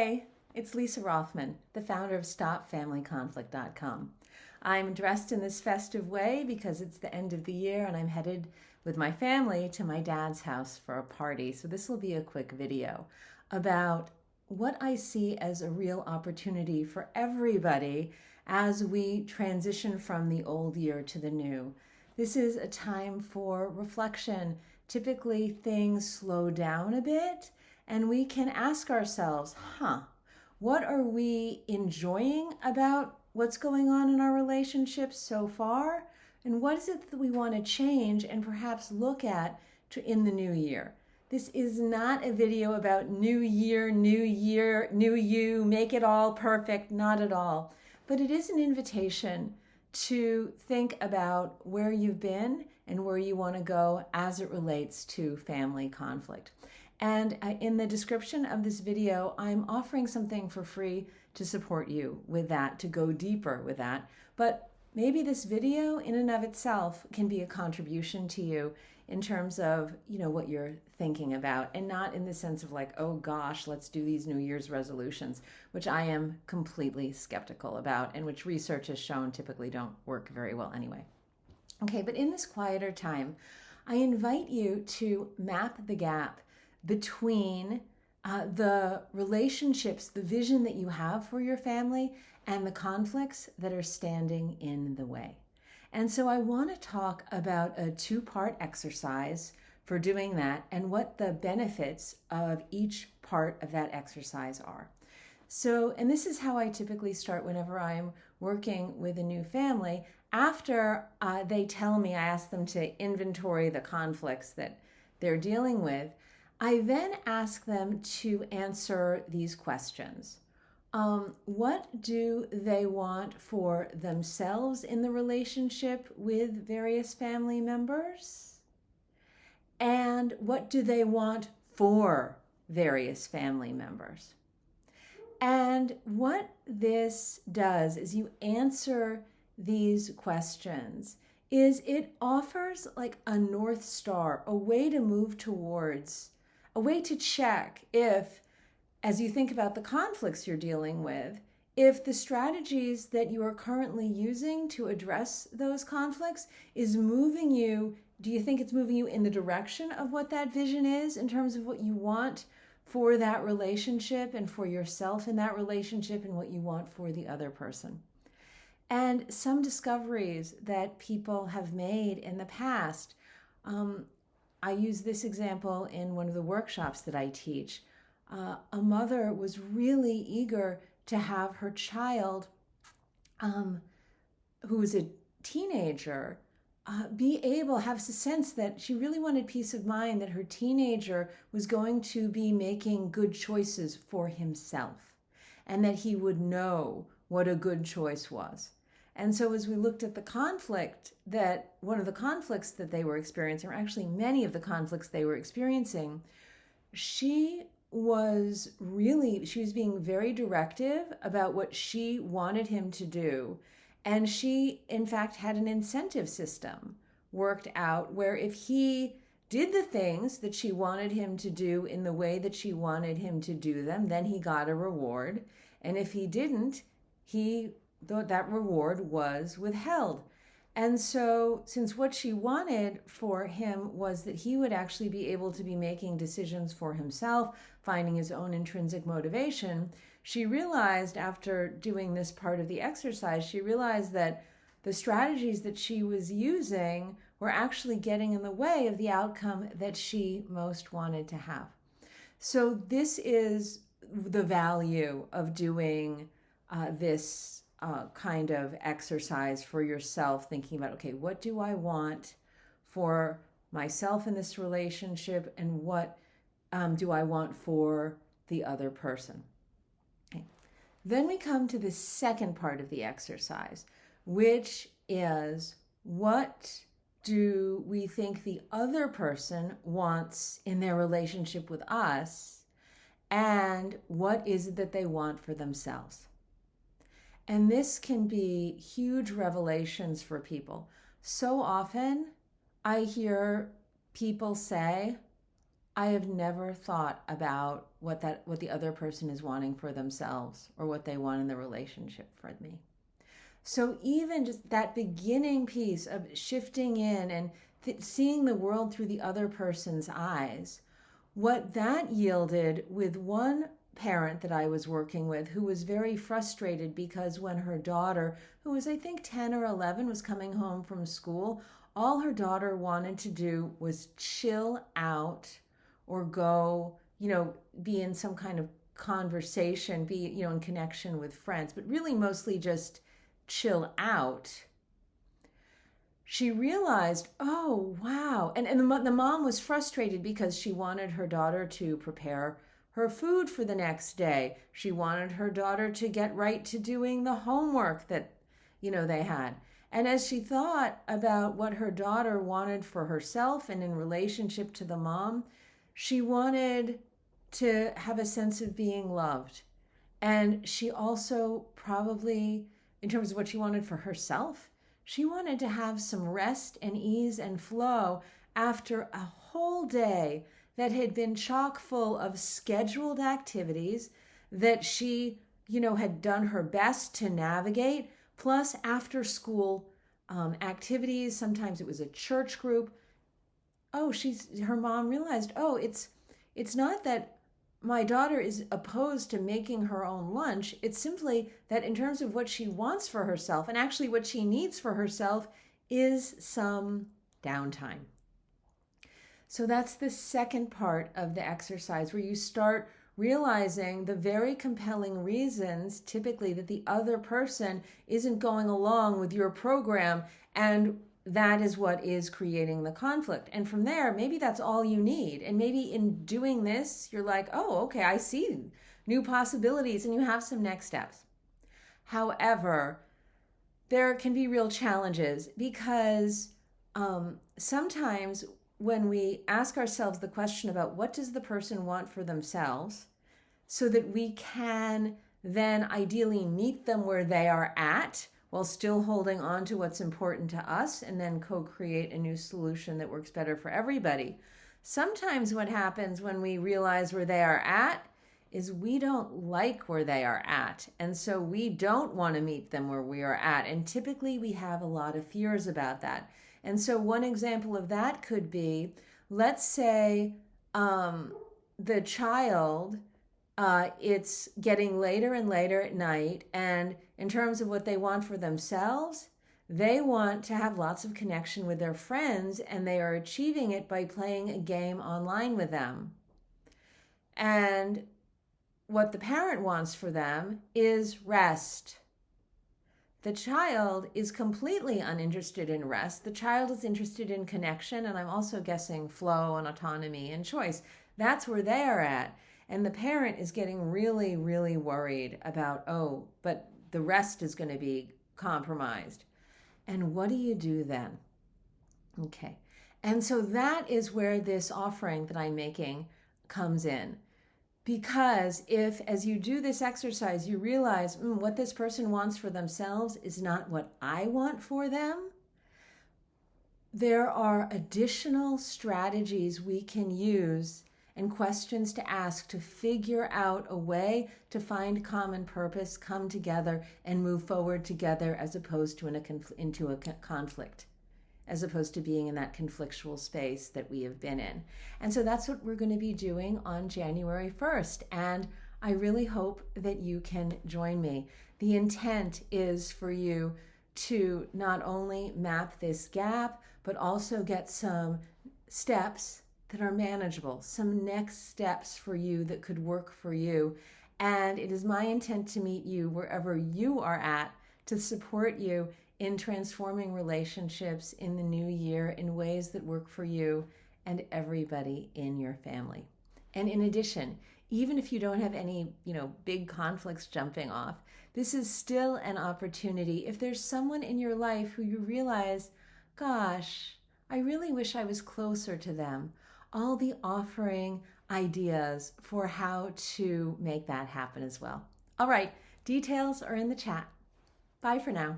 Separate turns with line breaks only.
Hey, it's Lisa Rothman, the founder of StopFamilyConflict.com. I'm dressed in this festive way because it's the end of the year and I'm headed with my family to my dad's house for a party. So this will be a quick video about what I see as a real opportunity for everybody as we transition from the old year to the new. This is a time for reflection. Typically things slow down a bit and we can ask ourselves, what are we enjoying about what's going on in our relationships so far? And what is it that we want to change and perhaps look at in the new year? This is not a video about new year, new you, make it all perfect, not at all. But it is an invitation to think about where you've been and where you want to go as it relates to family conflict. And in the description of this video, I'm offering something for free to support you with that, to go deeper with that. But maybe this video in and of itself can be a contribution to you in terms of, what you're thinking about, and not in the sense of like, oh gosh, let's do these New Year's resolutions, which I am completely skeptical about and which research has shown typically don't work very well anyway. Okay, but in this quieter time, I invite you to map the gap between the relationships, the vision that you have for your family, and the conflicts that are standing in the way. And so I want to talk about a two-part exercise for doing that and what the benefits of each part of that exercise are. So, and this is how I typically start whenever I'm working with a new family. After they tell me, I ask them to inventory the conflicts that they're dealing with. I then ask them to answer these questions. What do they want for themselves in the relationship with various family members? And what do they want for various family members? And what this does is you answer these questions is it offers like a North Star, a way to move towards, a way to check if, as you think about the conflicts you're dealing with, if the strategies that you are currently using to address those conflicts is moving you, do you think it's moving you in the direction of what that vision is in terms of what you want for that relationship and for yourself in that relationship and what you want for the other person? And some discoveries that people have made in the past, I use this example in one of the workshops that I teach. A mother was really eager to have her child, who was a teenager, be able to have a sense that she really wanted peace of mind that her teenager was going to be making good choices for himself and that he would know what a good choice was. And so as we looked at the conflict, that one of the conflicts that they were experiencing, or actually many of the conflicts they were experiencing, she was being very directive about what she wanted him to do. And she, in fact, had an incentive system worked out where if he did the things that she wanted him to do in the way that she wanted him to do them, then he got a reward. And if he didn't, that reward was withheld. And so since what she wanted for him was that he would actually be able to be making decisions for himself, finding his own intrinsic motivation, she realized after doing this part of the exercise, she realized that the strategies that she was using were actually getting in the way of the outcome that she most wanted to have. So this is the value of doing this kind of exercise for yourself, thinking about, okay, what do I want for myself in this relationship and what do I want for the other person? Okay. Then we come to the second part of the exercise, which is what do we think the other person wants in their relationship with us, and what is it that they want for themselves? And this can be huge revelations for people. So often I hear people say, I have never thought about what the other person is wanting for themselves or what they want in the relationship for me. So even just that beginning piece of shifting in and seeing the world through the other person's eyes, what that yielded with one parent that I was working with who was very frustrated because when her daughter, who was I think 10 or 11, was coming home from school, all her daughter wanted to do was chill out or go, be in some kind of conversation, be, in connection with friends, but really mostly just chill out. She realized, oh, wow. And the mom was frustrated because she wanted her daughter to prepare her food for the next day. She wanted her daughter to get right to doing the homework that, they had. And as she thought about what her daughter wanted for herself and in relationship to the mom, she wanted to have a sense of being loved. And she also probably, in terms of what she wanted for herself, she wanted to have some rest and ease and flow after a whole day that had been chock full of scheduled activities that she, had done her best to navigate, plus after school activities. Sometimes it was a church group. Oh, her mom realized, oh, it's not that my daughter is opposed to making her own lunch. It's simply that in terms of what she wants for herself, and actually what she needs for herself, is some downtime. So that's the second part of the exercise, where you start realizing the very compelling reasons typically that the other person isn't going along with your program, and that is what is creating the conflict. And from there, maybe that's all you need. And maybe in doing this, you're like, oh, okay, I see new possibilities, and you have some next steps. However, there can be real challenges because sometimes when we ask ourselves the question about what does the person want for themselves, so that we can then ideally meet them where they are at, while still holding on to what's important to us, and then co-create a new solution that works better for everybody. Sometimes what happens when we realize where they are at is we don't like where they are at. And so we don't want to meet them where we are at. And typically we have a lot of fears about that. And so one example of that could be, let's say the child, it's getting later and later at night, and in terms of what they want for themselves, they want to have lots of connection with their friends, and they are achieving it by playing a game online with them. And what the parent wants for them is rest. The child is completely uninterested in rest. The child is interested in connection, and I'm also guessing flow and autonomy and choice. That's where they are at. And the parent is getting really, really worried about, oh, but the rest is going to be compromised. And what do you do then? Okay. And so that is where this offering that I'm making comes in. Because if, as you do this exercise, you realize what this person wants for themselves is not what I want for them, there are additional strategies we can use and questions to ask to figure out a way to find common purpose, come together, and move forward together, as opposed to into a conflict, as opposed to being in that conflictual space that we have been in. And so that's what we're going to be doing on January 1st. And I really hope that you can join me. The intent is for you to not only map this gap, but also get some steps that are manageable, some next steps for you that could work for you. And it is my intent to meet you wherever you are at, to support you in transforming relationships in the new year in ways that work for you and everybody in your family. And in addition, even if you don't have any, big conflicts jumping off, this is still an opportunity. If there's someone in your life who you realize, gosh, I really wish I was closer to them, I'll be offering ideas for how to make that happen as well. All right, details are in the chat. Bye for now.